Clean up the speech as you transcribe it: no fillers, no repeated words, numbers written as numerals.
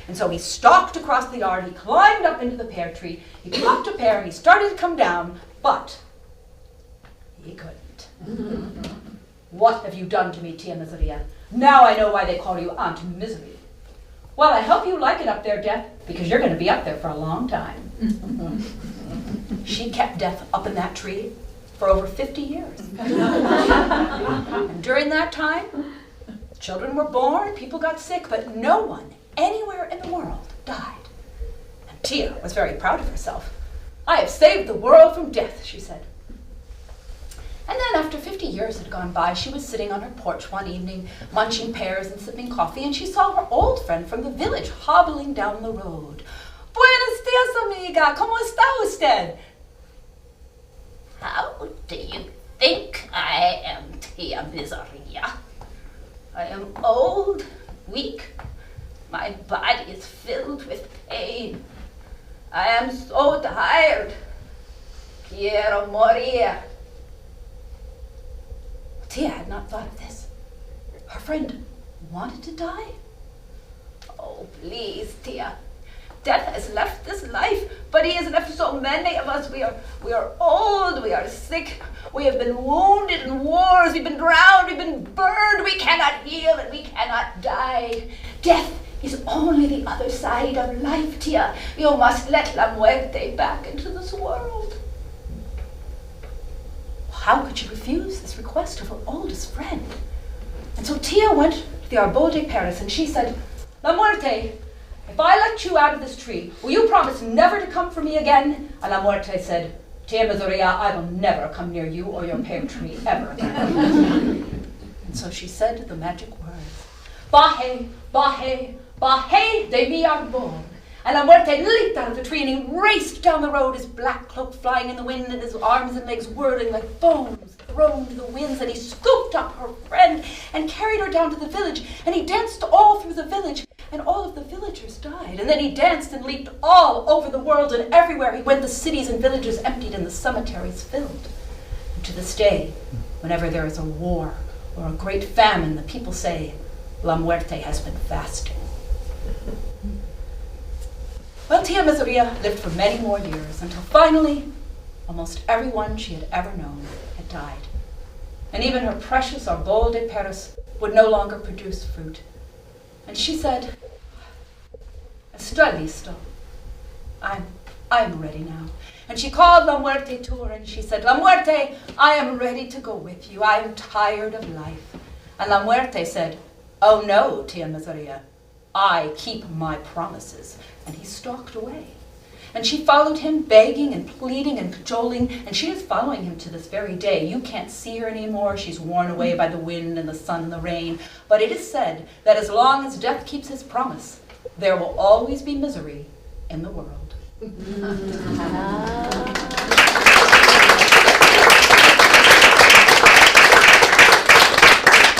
And so he stalked across the yard, he climbed up into the pear tree, he plucked a pear, and he started to come down, but he couldn't. What have you done to me, Tia Miseria? Now I know why they call you Aunt Misery. Well, I hope you like it up there, Death, because you're going to be up there for a long time. She kept Death up in that tree for over 50 years. And during that time, children were born, people got sick, but no one anywhere in the world died. And Tia was very proud of herself. I have saved the world from death, she said. And then after 50 years had gone by, she was sitting on her porch one evening, munching pears and sipping coffee, and she saw her old friend from the village hobbling down the road. Buenos dias, amiga. ¿Cómo está usted? How do you think I am, Tia Miseria? I am old, weak. My body is filled with pain. I am so tired. Quiero morir. Tia had not thought of this. Her friend wanted to die. Oh, please, Tia. Death has left this life, but he has left so many of us. We are old, we are sick, we have been wounded in wars, we've been drowned, we've been burned, we cannot heal and we cannot die. Death is only the other side of life, Tia. You must let La Muerte back into this world. How could she refuse this request of her oldest friend? And so Tia went to the Arbol de Paris and she said, La Muerte, if I let you out of this tree, will you promise never to come for me again? And La Muerte said, Tia Miseria, I will never come near you or your pear tree ever again. And so she said the magic words, Baje, baje, baje de mi arbol. And La Muerte leaped out of the tree and he raced down the road, his black cloak flying in the wind and his arms and legs whirling like foams thrown to the winds. And he scooped up her friend and carried her down to the village. And he danced all through the village and all of the villagers died. And then he danced and leaped all over the world, and everywhere he went the cities and villages emptied and the cemeteries filled. And to this day, whenever there is a war or a great famine, the people say, La Muerte has been fasting. Well, Tia Miseria lived for many more years until finally almost everyone she had ever known had died. And even her precious Arbol de Paris would no longer produce fruit. And she said, Estoy listo. I'm ready now. And she called La Muerte to her and she said, La Muerte, I am ready to go with you. I am tired of life. And La Muerte said, Oh no, Tia Miseria, I keep my promises. And he stalked away. And she followed him, begging and pleading and cajoling, and she is following him to this very day. You can't see her anymore. She's worn away by the wind and the sun and the rain. But it is said that as long as death keeps his promise, there will always be misery in the world.